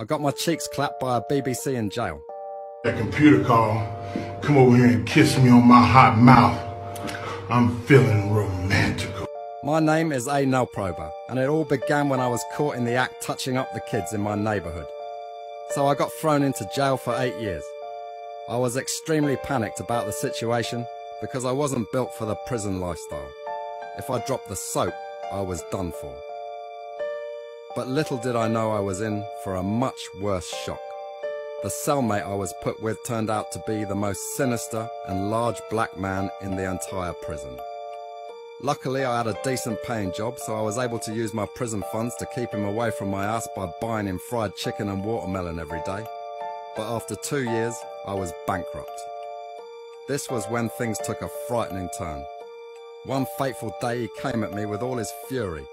I got my cheeks clapped by a BBC in jail. That computer call, come over here and kiss me on my hot mouth. I'm feeling romantical. My name is A. Prober, and it all began when I was caught in the act touching up the kids in my neighbourhood. So I got thrown into jail for 8 years. I was extremely panicked about the situation because I wasn't built for the prison lifestyle. If I dropped the soap, I was done for. But little did I know I was in for a much worse shock. The cellmate I was put with turned out to be the most sinister and large black man in the entire prison. Luckily, I had a decent paying job, so I was able to use my prison funds to keep him away from my ass by buying him fried chicken and watermelon every day. But after 2 years, I was bankrupt. This was when things took a frightening turn. One fateful day, he came at me with all his fury.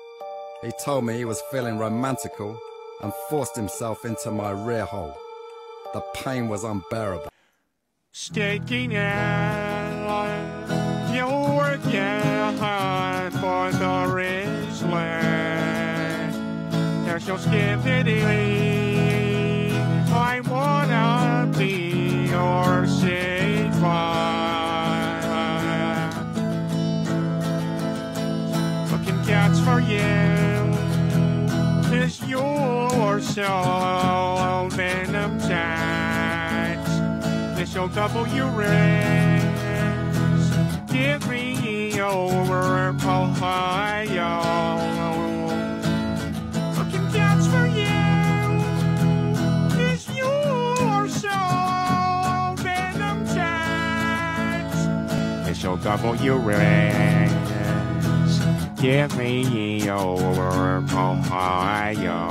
He told me he was feeling romantical and forced himself into my rear hole. The pain was unbearable. Staking out your again for the rich land. There's no skippity. I wanna be your safe looking cats for you. Cause you're so venom tight. This'll double your rest. Give me over Ohio. Looking cats for you. Cause you're so venom tight. This'll double your rest. Give me over Ohio.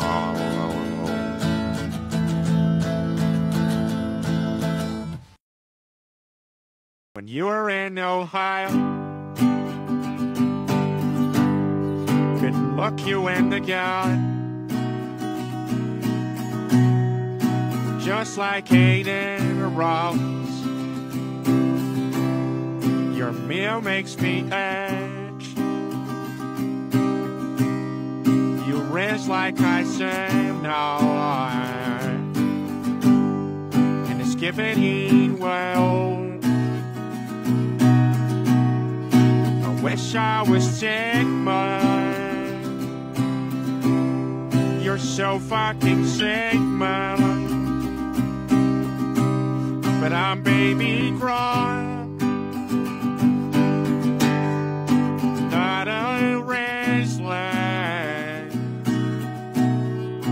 When you were in Ohio, couldn't look you in the gut. Just like Hayden Ross, your meal makes me itch. You rest like I say now, and it's giving heat well. Wish I was Sigma. You're so fucking Sigma. But I'm baby Gronk, not a wrestler.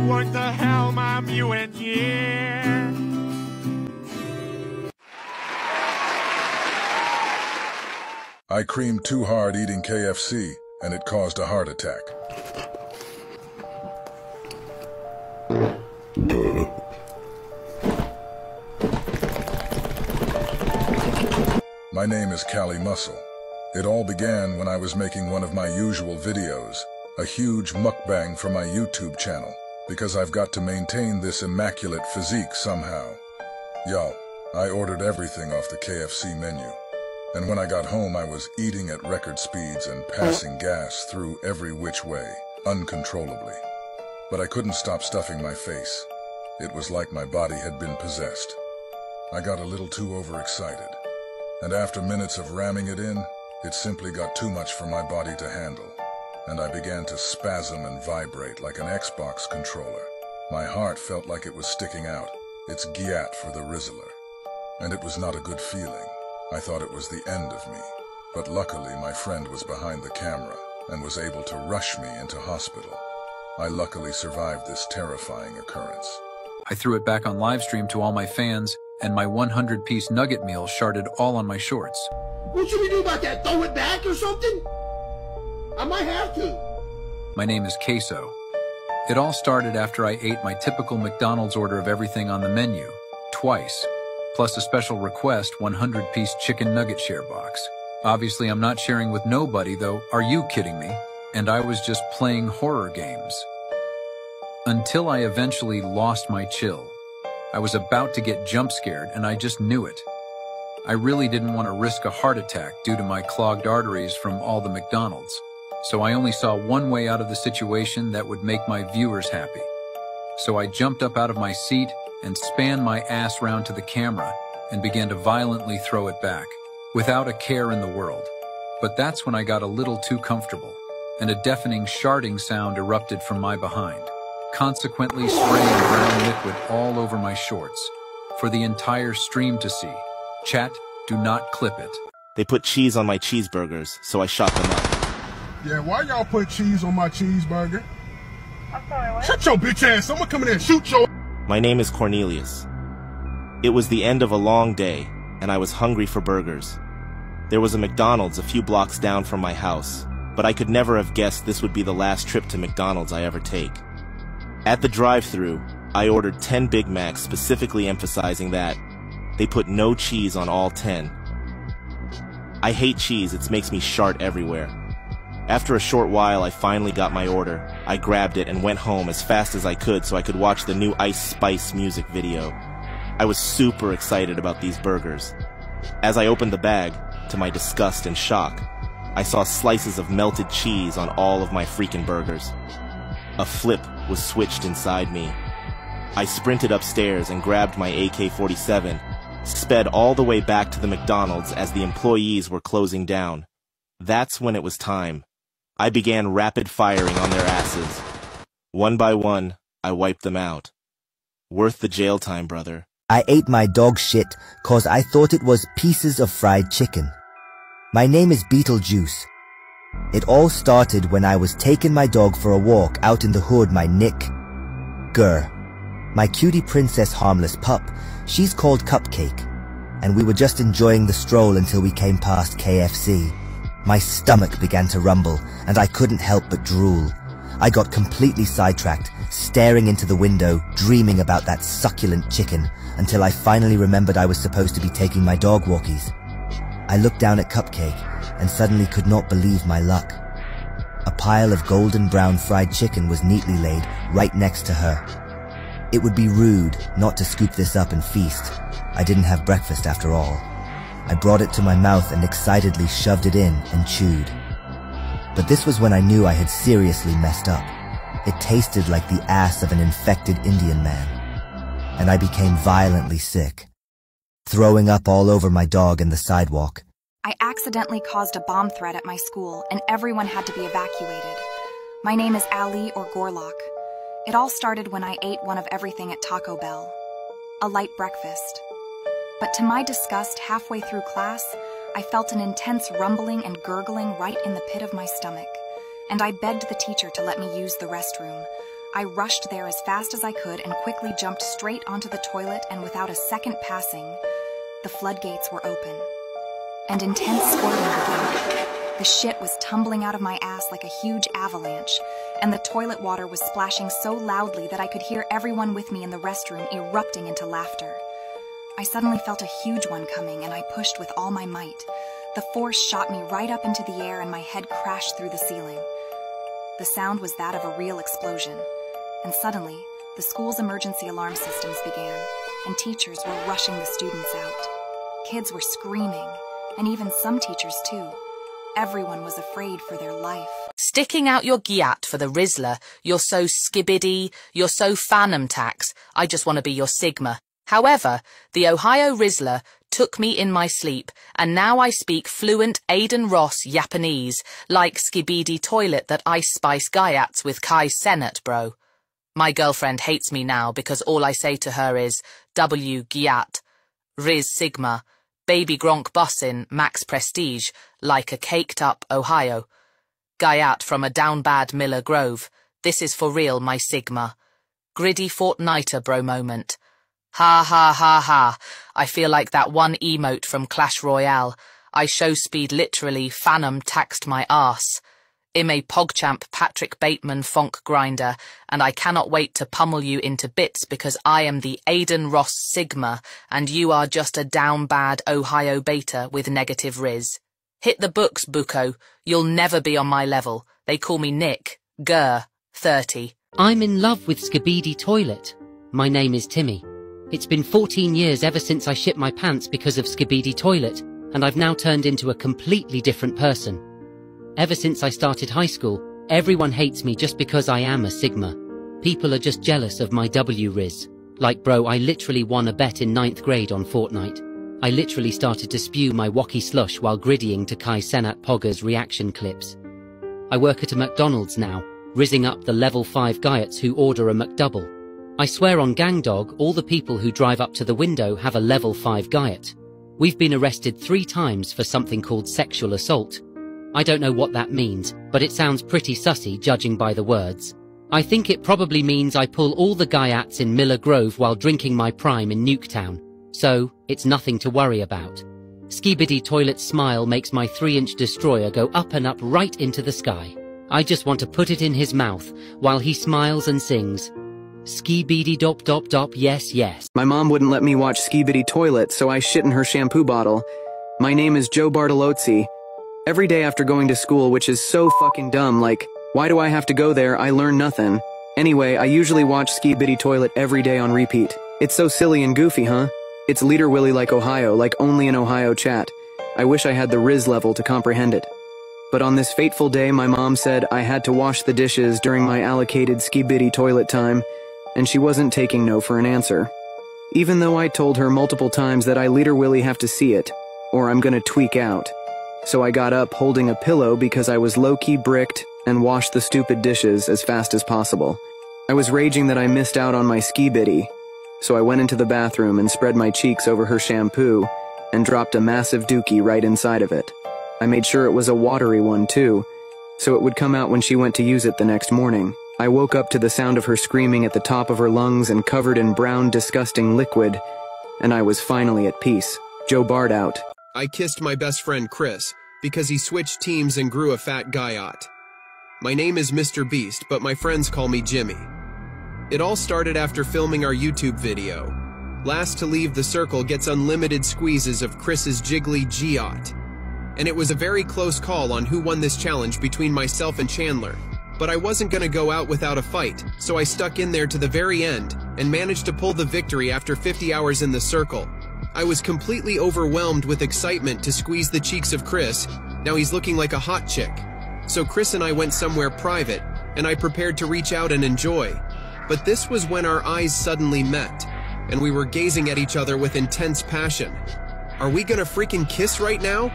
What the hell, I'm you and yeah. I creamed too hard eating KFC, and it caused a heart attack. My name is Cali Muscle. It all began when I was making one of my usual videos, a huge mukbang for my YouTube channel, because I've got to maintain this immaculate physique somehow. Yo, I ordered everything off the KFC menu. And when I got home, I was eating at record speeds and passing gas through every which way, uncontrollably. But I couldn't stop stuffing my face. It was like my body had been possessed. I got a little too overexcited. And after minutes of ramming it in, it simply got too much for my body to handle. And I began to spasm and vibrate like an Xbox controller. My heart felt like it was sticking out, its gyat for the Rizzler. And it was not a good feeling. I thought it was the end of me, but luckily my friend was behind the camera and was able to rush me into hospital. I luckily survived this terrifying occurrence. I threw it back on livestream to all my fans, and my 100-piece nugget meal sharded all on my shorts. What should we do about that? Throw it back or something? I might have to. My name is Queso. It all started after I ate my typical McDonald's order of everything on the menu, twice. Plus a special request 100-piece chicken nugget share box. Obviously, I'm not sharing with nobody, though. Are you kidding me? And I was just playing horror games. Until I eventually lost my chill. I was about to get jump scared, and I just knew it. I really didn't want to risk a heart attack due to my clogged arteries from all the McDonald's. So I only saw one way out of the situation that would make my viewers happy. So I jumped up out of my seat and span my ass round to the camera and began to violently throw it back, without a care in the world. But that's when I got a little too comfortable, and a deafening sharding sound erupted from my behind, consequently spraying brown liquid all over my shorts, for the entire stream to see. Chat, do not clip it. They put cheese on my cheeseburgers, so I shot them up. Yeah, why y'all put cheese on my cheeseburger? I'm sorry, what? Shut your bitch ass. Someone come in there and shoot your... My name is Cornelius. It was the end of a long day, and I was hungry for burgers. There was a McDonald's a few blocks down from my house, but I could never have guessed this would be the last trip to McDonald's I ever take. At the drive-thru, I ordered 10 Big Macs, specifically emphasizing that they put no cheese on all 10. I hate cheese, it makes me shart everywhere. After a short while, I finally got my order. I grabbed it and went home as fast as I could so I could watch the new Ice Spice music video. I was super excited about these burgers. As I opened the bag, to my disgust and shock, I saw slices of melted cheese on all of my freaking burgers. A flip was switched inside me. I sprinted upstairs and grabbed my AK-47, sped all the way back to the McDonald's as the employees were closing down. That's when it was time. I began rapid firing on their asses. One by one, I wiped them out. Worth the jail time, brother. I ate my dog shit cause I thought it was pieces of fried chicken. My name is Beetlejuice. It all started when I was taking my dog for a walk out in the hood, my Nick. Grr. My cutie princess harmless pup, she's called Cupcake. And we were just enjoying the stroll until we came past KFC. My stomach began to rumble, and I couldn't help but drool. I got completely sidetracked, staring into the window, dreaming about that succulent chicken, until I finally remembered I was supposed to be taking my dog walkies. I looked down at Cupcake, and suddenly could not believe my luck. A pile of golden brown fried chicken was neatly laid right next to her. It would be rude not to scoop this up and feast. I didn't have breakfast after all. I brought it to my mouth and excitedly shoved it in and chewed. But this was when I knew I had seriously messed up. It tasted like the ass of an infected Indian man. And I became violently sick, throwing up all over my dog and the sidewalk. I accidentally caused a bomb threat at my school, and everyone had to be evacuated. My name is Ali or Gorlock. It all started when I ate one of everything at Taco Bell. A light breakfast. But to my disgust, halfway through class, I felt an intense rumbling and gurgling right in the pit of my stomach, and I begged the teacher to let me use the restroom. I rushed there as fast as I could and quickly jumped straight onto the toilet, and without a second passing, the floodgates were open. And intense squirting began. The shit was tumbling out of my ass like a huge avalanche, and the toilet water was splashing so loudly that I could hear everyone with me in the restroom erupting into laughter. I suddenly felt a huge one coming, and I pushed with all my might. The force shot me right up into the air, and my head crashed through the ceiling. The sound was that of a real explosion, and suddenly, the school's emergency alarm systems began, and teachers were rushing the students out. Kids were screaming, and even some teachers too. Everyone was afraid for their life. Sticking out your gyat for the Rizzler, you're so skibidi, you're so phantom tax, I just want to be your Sigma. However, the Ohio Rizzler took me in my sleep, and now I speak fluent Aiden Ross Japanese, like skibidi toilet that Ice Spice Gaiats with Kai Senat, bro. My girlfriend hates me now because all I say to her is W Gyat, Riz Sigma, Baby Gronk Bussin, Max Prestige, like a caked-up Ohio. Gaiat from a down-bad Miller Grove, this is for real, my Sigma. Griddy Fortniter bro moment. Ha ha ha ha, I feel like that one emote from Clash Royale. I show speed literally phantom taxed my arse. I'm a PogChamp Patrick Bateman Fonk grinder, and I cannot wait to pummel you into bits because I am the Aiden Ross Sigma, and you are just a down bad Ohio beta with negative riz. Hit the books, bucko. You'll never be on my level. They call me Nick. Grr. 30. I'm in love with Skibidi Toilet. My name is Timmy. It's been 14 years ever since I shit my pants because of Skibidi Toilet, and I've now turned into a completely different person. Ever since I started high school, everyone hates me just because I am a Sigma. People are just jealous of my W-Riz. Like bro, I literally won a bet in 9th grade on Fortnite. I literally started to spew my wacky slush while griddying to Kai Senat Pogger's reaction clips. I work at a McDonald's now, rizzing up the level 5 guyats who order a McDouble. I swear on Gangdog, all the people who drive up to the window have a level 5 guyat. We've been arrested 3 times for something called sexual assault. I don't know what that means, but it sounds pretty sussy judging by the words. I think it probably means I pull all the guyats in Miller Grove while drinking my prime in Nuketown. So, it's nothing to worry about. Skibidi Toilet's smile makes my 3-inch destroyer go up and up right into the sky. I just want to put it in his mouth while he smiles and sings, Skibidi dop dop dop, yes, yes. My mom wouldn't let me watch Skibidi Toilet, so I shit in her shampoo bottle. My name is Joe Bartolozzi. Every day after going to school, which is so fucking dumb, like, why do I have to go there? I learn nothing. Anyway, I usually watch Skibidi Toilet every day on repeat. It's so silly and goofy, huh? It's Leader Willy like Ohio, like only in Ohio chat. I wish I had the Riz level to comprehend it. But on this fateful day, my mom said I had to wash the dishes during my allocated Skibidi Toilet time, and she wasn't taking no for an answer. Even though I told her multiple times that I Leader Willy have to see it, or I'm gonna tweak out. So I got up holding a pillow because I was low-key bricked and washed the stupid dishes as fast as possible. I was raging that I missed out on my Skibidi, so I went into the bathroom and spread my cheeks over her shampoo and dropped a massive dookie right inside of it. I made sure it was a watery one too, so it would come out when she went to use it the next morning. I woke up to the sound of her screaming at the top of her lungs and covered in brown, disgusting liquid, and I was finally at peace. Joe Bart out. I kissed my best friend Chris because he switched teams and grew a fat guyot. My name is Mr. Beast, but my friends call me Jimmy. It all started after filming our YouTube video. Last to leave the circle gets unlimited squeezes of Chris's jiggly Giot. And it was a very close call on who won this challenge between myself and Chandler. But I wasn't gonna go out without a fight, so I stuck in there to the very end and managed to pull the victory after 50 hours in the circle. I was completely overwhelmed with excitement to squeeze the cheeks of Chris. Now he's looking like a hot chick. So Chris and I went somewhere private, and I prepared to reach out and enjoy. But this was when our eyes suddenly met, and we were gazing at each other with intense passion. Are we gonna freaking kiss right now?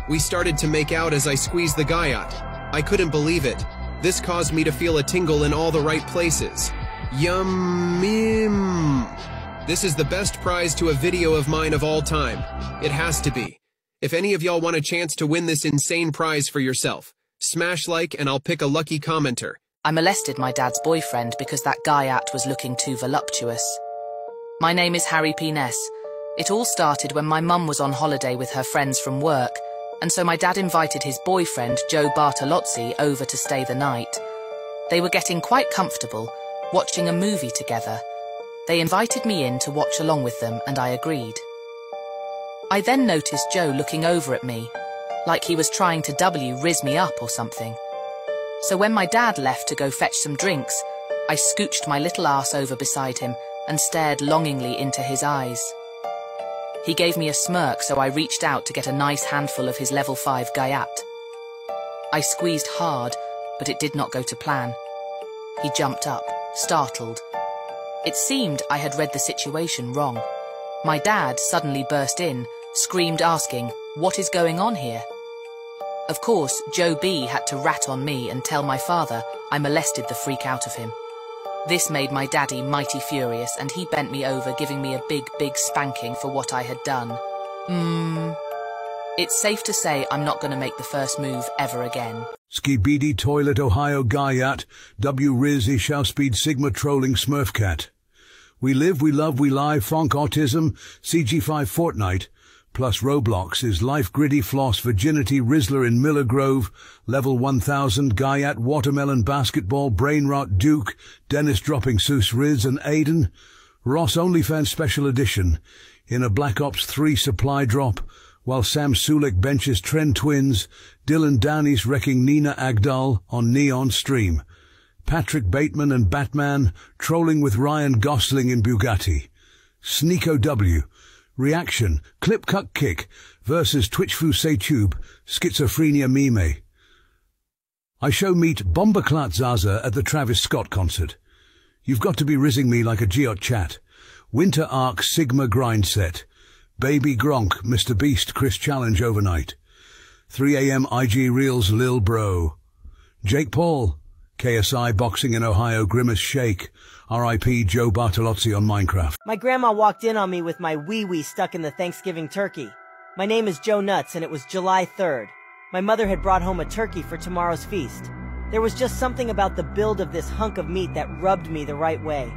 We started to make out as I squeezed the guyot. I couldn't believe it. This caused me to feel a tingle in all the right places. Yum. This is the best prize to a video of mine of all time. It has to be. If any of y'all want a chance to win this insane prize for yourself, smash like and I'll pick a lucky commenter. I molested my dad's boyfriend because that guyat was looking too voluptuous. My name is Harry P. Ness. It all started when my mum was on holiday with her friends from work, and so my dad invited his boyfriend, Joe Bartolozzi, over to stay the night. They were getting quite comfortable, watching a movie together. They invited me in to watch along with them, and I agreed. I then noticed Joe looking over at me, like he was trying to W-Riz me up or something. So when my dad left to go fetch some drinks, I scooched my little ass over beside him and stared longingly into his eyes. He gave me a smirk, so I reached out to get a nice handful of his level 5 guyat. I squeezed hard, but it did not go to plan. He jumped up, startled. It seemed I had read the situation wrong. My dad suddenly burst in, screamed asking, "What is going on here?" Of course, Joe B had to rat on me and tell my father I molested the freak out of him. This made my daddy mighty furious, and he bent me over, giving me a big spanking for what I had done. It's safe to say I'm not going to make the first move ever again. Skibidi Toilet Ohio Guyat, W-Riz Ishao Speed Sigma Trolling Smurfcat. We live, we love, we lie, Fonk Autism, CG5 Fortnite, plus Roblox is Life Gritty Floss Virginity Rizzler in Miller Grove, Level 1000 Guyat Watermelon Basketball Brain Rot Duke, Dennis Dropping Seuss Riz and Aiden, Ross OnlyFans Special Edition, in a Black Ops 3 supply drop, while Sam Sulik benches Trend Twins, Dylan Downey's wrecking Nina Agdal on Neon Stream, Patrick Bateman and Batman trolling with Ryan Gosling in Bugatti, Sneeko W, Reaction, Clip Cut Kick versus Twitchfu Saytube, Schizophrenia Mime. I show meet Bombaklat Zaza at the Travis Scott concert. You've got to be rizzing me like a Geot chat. Winter Arc Sigma grind set. Baby Gronk, Mr. Beast, Chris Challenge overnight. 3 a.m. IG Reels Lil Bro. Jake Paul. KSI Boxing in Ohio Grimace Shake. RIP Joe Bartolozzi on Minecraft. My grandma walked in on me with my wee-wee stuck in the Thanksgiving turkey. My name is Joe Nuts and it was July 3rd. My mother had brought home a turkey for tomorrow's feast. There was just something about the build of this hunk of meat that rubbed me the right way.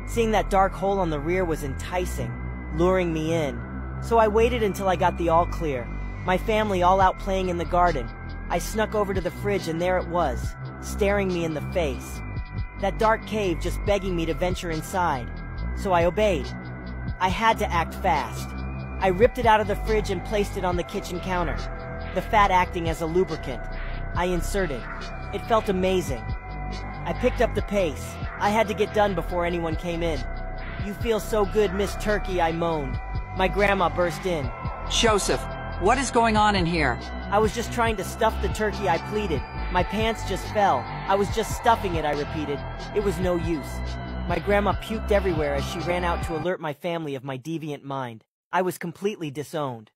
Seeing that dark hole on the rear was enticing, luring me in. So I waited until I got the all clear. My family all out playing in the garden. I snuck over to the fridge and there it was, staring me in the face. That dark cave just begging me to venture inside. So I obeyed. I had to act fast. I ripped it out of the fridge and placed it on the kitchen counter. The fat acting as a lubricant. I inserted. It felt amazing. I picked up the pace. I had to get done before anyone came in. "You feel so good, Miss Turkey," I moaned. My grandma burst in. "Joseph, what is going on in here?" "I was just trying to stuff the turkey," I pleaded. "My pants just fell. I was just stuffing it," I repeated. It was no use. My grandma puked everywhere as she ran out to alert my family of my deviant mind. I was completely disowned.